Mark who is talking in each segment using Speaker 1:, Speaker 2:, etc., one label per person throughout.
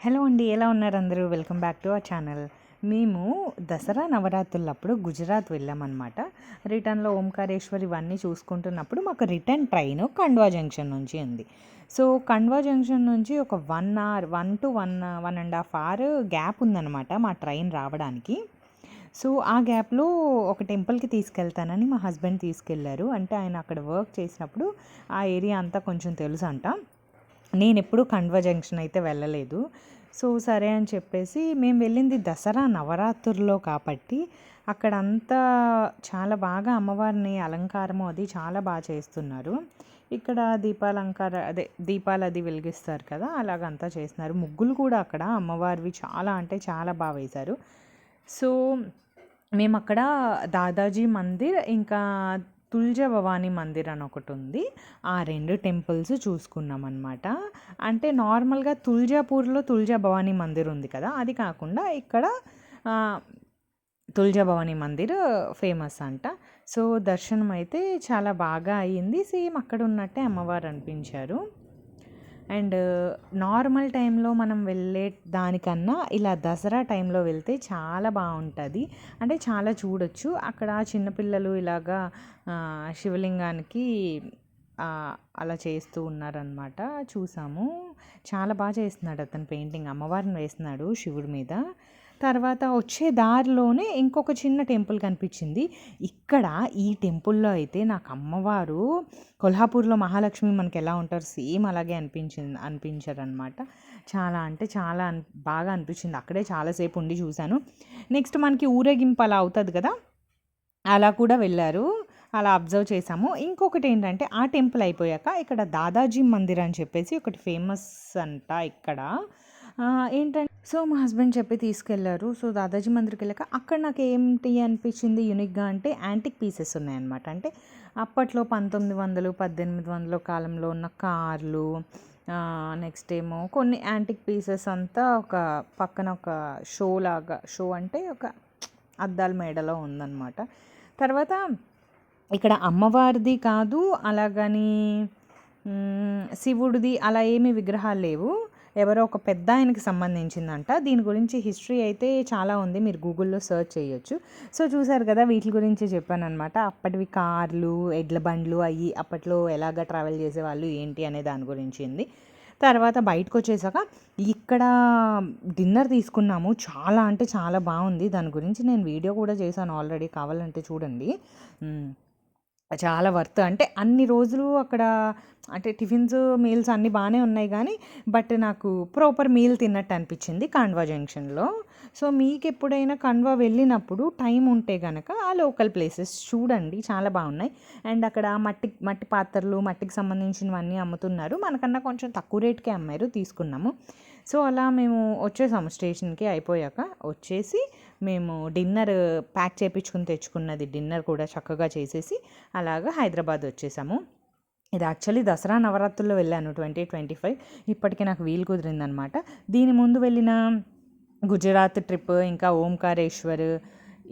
Speaker 1: Hello అండి, ఎలా ఉన్నారు అందరూ? Welcome back to our channel. మేము దసరా నవరాత్రులప్పుడు గుజరాత్ వెళ్ళామన్నమాట. రిటర్న్లో ఓంకారేశ్వర్ ఇవన్నీ చూసుకుంటున్నప్పుడు మాకు రిటర్న్ ట్రైన్ కండ్వా జంక్షన్ నుంచి ఉంది. సో కండ్వా జంక్షన్ నుంచి ఒక 1 అవర్ 1 to 1.5 hour గ్యాప్ ఉందన్నమాట మా ట్రైన్ రావడానికి. సో ఆ గ్యాప్లో ఒక టెంపుల్కి తీసుకెళ్తానని మా హస్బెండ్ తీసుకెళ్లారు. అంటే ఆయన అక్కడ వర్క్ చేసినప్పుడు ఆ ఏరియా అంతా కొంచెం తెలుసు అంట. నేను ఎప్పుడూ కండ్వా జంక్షన్ అయితే వెళ్ళలేదు. సో సరే అని చెప్పేసి మేము వెళ్ళింది దసరా నవరాత్రుల్లో కాబట్టి అక్కడంతా చాలా బాగా అమ్మవారిని అలంకారము అది చాలా బాగా చేస్తున్నారు. ఇక్కడ దీపాలు అది వెలిగిస్తారు కదా, అలాగంతా చేస్తున్నారు. ముగ్గులు కూడా అక్కడ అమ్మవారివి చాలా అంటే చాలా బాగా వేశారు. సో మేము అక్కడ దాదాజీ మందిర్ ఇంకా తుల్జా భవానీ మందిర్ అని ఒకటి ఉంది. ఆ 2 టెంపుల్స్ చూసుకున్నాం అనమాట. అంటే నార్మల్గా తుల్జాపూర్లో తుల్జా భవానీ మందిర్ ఉంది కదా, అది కాకుండా ఇక్కడ తుల్జా భవానీ మందిర్ ఫేమస్ అంట. సో దర్శనం అయితే చాలా బాగా అయ్యింది. సేమ్ అక్కడ ఉన్నట్టే అమ్మవారు అనిపించారు. అండ్ నార్మల్ టైంలో మనం వెళ్ళే దానికన్నా ఇలా దసరా టైంలో వెళ్తే చాలా బాగుంటుంది. అంటే చాలా చూడొచ్చు. అక్కడ చిన్నపిల్లలు ఇలాగా శివలింగానికి అలా చేస్తూ ఉన్నారనమాట. చూసాము. చాలా బాగా చేస్తున్నాడు అతను పెయింటింగ్. అమ్మవారిని వేస్తున్నాడు శివుడి మీద. తర్వాత వచ్చే దారిలోనే ఇంకొక చిన్న టెంపుల్ కనిపించింది. ఇక్కడ ఈ టెంపుల్లో అయితే నాకు అమ్మవారు కొల్హాపూర్లో మహాలక్ష్మి మనకి ఎలా ఉంటారు సేమ్ అలాగే అనిపించారనమాట. చాలా అంటే చాలా బాగా అనిపించింది. అక్కడే చాలాసేపు ఉండి చూశాను. నెక్స్ట్ మనకి ఊరేగింపు అలా అవుతుంది కదా, అలా కూడా వెళ్ళారు. అలా అబ్జర్వ్ చేసాము. ఇంకొకటి ఏంటంటే ఆ టెంపుల్ అయిపోయాక ఇక్కడ దాదాజీ మందిర్ అని చెప్పేసి ఒకటి ఫేమస్ అంట ఇక్కడ. ఏంటంటే సో మా హస్బెండ్ చెప్పి తీసుకెళ్లారు. సో దాదాజీ మందిర్కి వెళ్ళాక అక్కడ నాకు ఏంటి అనిపించింది యూనిక్గా అంటే యాంటిక్ పీసెస్ ఉన్నాయన్నమాట. అంటే అప్పట్లో 1900, 1800 కాలంలో ఉన్న కార్లు, నెక్స్ట్ ఏమో కొన్ని యాంటిక్ పీసెస్ అంతా ఒక పక్కన ఒక షో అంటే ఒక అద్దాల మేడలో ఉందన్నమాట. తర్వాత ఇక్కడ అమ్మవారిది కాదు, అలాగని శివుడిది అలా ఏమీ విగ్రహాలు లేవు. ఎవరో ఒక పెద్ద ఆయనకి సంబంధించిందంట. దీని గురించి హిస్టరీ అయితే చాలా ఉంది, మీరు గూగుల్లో సెర్చ్ చేయొచ్చు. సో చూసారు కదా, వీటి గురించి చెప్పానమాట. అప్పటివి కార్లు, ఎడ్ల బండ్లు అయ్యి అప్పట్లో ఎలాగ ట్రావెల్ చేసేవాళ్ళు ఏంటి అనే దాని గురించి ఉంది. తర్వాత బయటకు వచ్చేసాక ఇక్కడ డిన్నర్ తీసుకున్నాము. చాలా అంటే చాలా బాగుంది. దాని గురించి నేను వీడియో కూడా చేశాను ఆల్రెడీ, కావాలంటే చూడండి. చాలా వర్త్. అంటే అన్ని రోజులు అక్కడ అంటే టిఫిన్స్ మీల్స్ అన్నీ బాగానే ఉన్నాయి కానీ బట్ నాకు ప్రాపర్ మీల్ తిన్నట్టు అనిపించింది కాండ్వా జంక్షన్లో. సో మీకు ఎప్పుడైనా కాండ్వా వెళ్ళినప్పుడు టైం ఉంటే కనుక ఆ లోకల్ ప్లేసెస్ చూడండి, చాలా బాగున్నాయి. అండ్ అక్కడ మట్టి పాత్రలు, మట్టికి సంబంధించినవన్నీ అమ్ముతున్నారు. మనకన్నా కొంచెం తక్కువ రేట్కే అమ్మారు, తీసుకున్నాము. సో అలా మేము వచ్చేసాము స్టేషన్కి. అయిపోయాక వచ్చేసి మేము డిన్నర్ ప్యాక్ చేయించుకుని తెచ్చుకున్నది డిన్నర్ కూడా చక్కగా చేసేసి అలాగా హైదరాబాద్ వచ్చేసాము. ఇది యాక్చువల్లీ దసరా నవరాత్రుల్లో వెళ్ళాను 2025. ఇప్పటికీ నాకు వీలు కుదిరిందనమాట. దీని ముందు వెళ్ళిన గుజరాత్ ట్రిప్, ఇంకా ఓంకారేశ్వర్,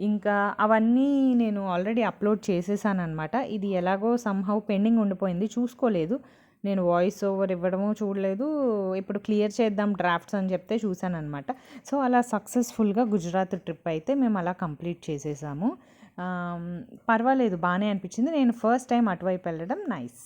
Speaker 1: ఇంకా అవన్నీ నేను ఆల్రెడీ అప్లోడ్ చేసేసాను అనమాట. ఇది ఎలాగో సంహౌ పెండింగ్ ఉండిపోయింది, చూసుకోలేదు. నేను వాయిస్ ఓవర్ ఇవ్వడము చూడలేదు. ఇప్పుడు క్లియర్ చేద్దాం డ్రాఫ్ట్స్ అని చెప్తే చూశాను అనమాట. సో అలా సక్సెస్ఫుల్గా గుజరాత్ ట్రిప్ అయితే మేము అలా కంప్లీట్ చేసేసాము. పర్వాలేదు, బాగానే అనిపించింది. నేను ఫస్ట్ టైం అటువైపు వెళ్ళడం నైస్.